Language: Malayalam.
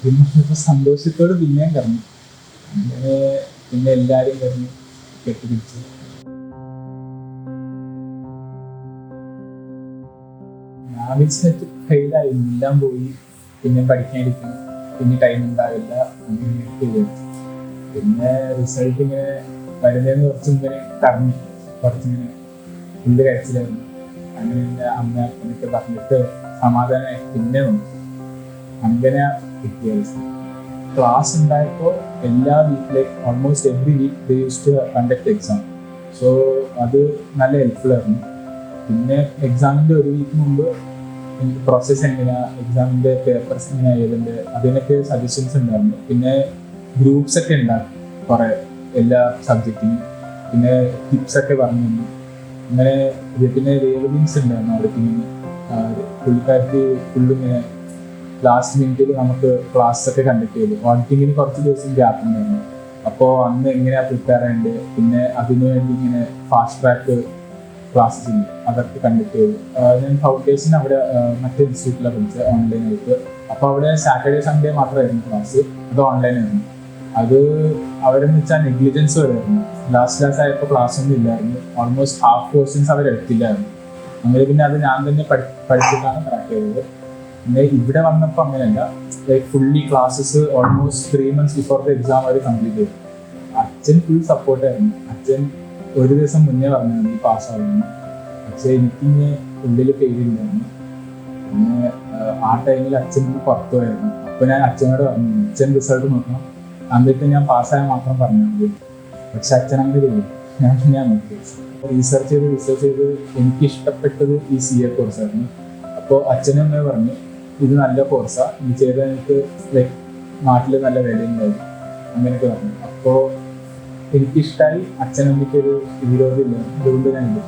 പിന്നെ സന്തോഷത്തോട് പിന്നെയും കറങ്ങി. അങ്ങനെ പിന്നെ എല്ലാരും കറങ്ങി കെട്ടിപ്പിടിച്ചു. ഞാൻ വിചാരിച്ചു ഫെയിലായി, എല്ലാം പോയി, പിന്നെ പഠിക്കാനിരിക്കും, പിന്നെ ടൈം ഉണ്ടാവില്ല, അങ്ങനെയൊക്കെ വിചാരിച്ചു. പിന്നെ റിസൾട്ട് ഇങ്ങനെ വരുന്നതിന് കുറച്ച് ഇങ്ങനെ കറങ്ങി, കുറച്ചിങ്ങനെ ഫുള്ള് കഴിച്ചിലായിരുന്നു. അങ്ങനെ എൻ്റെ അമ്മ അപ്പനൊക്കെ പറഞ്ഞിട്ട് സമാധാനമായി പിന്നെ വന്നു. അങ്ങനെ കിട്ടിയത്. ക്ലാസ് ഉണ്ടായപ്പോൾ എല്ലാ വീക്കിലും almost every week they use to conduct exam. So അത് നല്ല ഹെൽപ്ഫുൾ ആയിരുന്നു. പിന്നെ എക്സാമിൻ്റെ ഒരു വീക്ക് മുമ്പ് എനിക്ക് പ്രോസസ്സ് എങ്ങനെയാ, എക്സാമിൻ്റെ പേപ്പേഴ്സ് എങ്ങനെയാണ് എഴുതേണ്ടത്, അതിനൊക്കെ സജഷൻസ് ഉണ്ടായിരുന്നു. പിന്നെ ഗ്രൂപ്പ്സ് ഒക്കെ ഉണ്ടാകും കുറേ എല്ലാ സബ്ജക്റ്റിനും. പിന്നെ ടിപ്സ് ഒക്കെ പറഞ്ഞു തന്നു. അങ്ങനെ പിന്നെ രേവതീൻസ് ഉണ്ടായിരുന്നു അവിടെ. പിന്നെ പുള്ളിക്കാർക്ക് ഫുള്ളിങ്ങനെ ലാസ്റ്റ് മിനിറ്റിൽ നമുക്ക് ക്ലാസ് ഒക്കെ കണ്ടക്ട് ചെയ്തു. ഓഡിറ്റിങ്ങിന് കുറച്ച് ദിവസം ഗ്യാപ്പ് ഉണ്ടായിരുന്നു. അപ്പോൾ അന്ന് എങ്ങനെയാണ് പ്രിപ്പയർ ചെയ്യേണ്ടത്, പിന്നെ അതിനു വേണ്ടി ഇങ്ങനെ ഫാസ്റ്റ് ട്രാക്ക് ക്ലാസ്സസ് ഉണ്ട്, അതൊക്കെ കണ്ടക്ട് ചെയ്തു. ഞാൻ ഫൗണ്ടേഷൻ അവിടെ മറ്റേ ഇൻസ്റ്റിറ്റ്യൂട്ടിലാണ് പഠിച്ചത് ഓൺലൈനായിട്ട്. അപ്പോൾ അവിടെ സാറ്റർഡേ സൺഡേ മാത്രമായിരുന്നു ക്ലാസ്, അത് ഓൺലൈനായിരുന്നു. അത് അവരെന്ന് വെച്ചാൽ നെഗ്ലിജൻസ് വരുമായിരുന്നു. ലാസ്റ്റ് ആയപ്പോൾ ക്ലാസ് ഒന്നും ഇല്ലായിരുന്നു. ഓൾമോസ്റ്റ് ഹാഫ് ക്വസ്റ്റ്യൻസ് അവരെടുത്തില്ലായിരുന്നു. അങ്ങനെ പിന്നെ അത് ഞാൻ തന്നെ പഠിച്ചിട്ടാണ് ക്രാക്ക് ചെയ്തത്. പിന്നെ ഇവിടെ വന്നപ്പോൾ അങ്ങനെയല്ല, like fully classes almost 3 months before the exam അവർ കംപ്ലീറ്റ് ചെയ്തു. അച്ഛൻ ഫുൾ സപ്പോർട്ടായിരുന്നു. അച്ഛൻ ഒരു ദിവസം മുന്നേ പറഞ്ഞു നീ പാസ്സാവുന്നു. പക്ഷേ എനിക്കിങ്ങനെ ഉള്ളിൽ പേടിയുണ്ടായിരുന്നു. പിന്നെ ആ ടൈമിൽ അച്ഛൻ പുറത്തു പോയായിരുന്നു. അപ്പോൾ ഞാൻ അച്ഛനോട് പറഞ്ഞു അച്ഛൻ റിസൾട്ട് നോക്കണം, എന്നിട്ട് ഞാൻ പാസ്സായാൽ മാത്രം പറഞ്ഞാൽ മതി. പക്ഷെ അച്ഛൻ അങ്ങനെ ചെയ്തു. ഞാൻ നോക്കി റിസർച്ച് ചെയ്ത് എനിക്ക് ഇഷ്ടപ്പെട്ടത് ഈ CA കോഴ്സായിരുന്നു. അപ്പോൾ അച്ഛനും അമ്മയെ പറഞ്ഞു ഇത് നല്ല കോഴ്സാണ്, ഇത് ചെയ്താൽ എനിക്ക് ലൈക്ക് നാട്ടിൽ നല്ല വിലയുണ്ടാവും, അങ്ങനെയൊക്കെ പറഞ്ഞു. അപ്പോൾ എനിക്കിഷ്ടമായി. അച്ഛനമ്മയ്ക്കൊരു വിരോധമില്ല, അതുകൊണ്ട് ഞാൻ ഇത്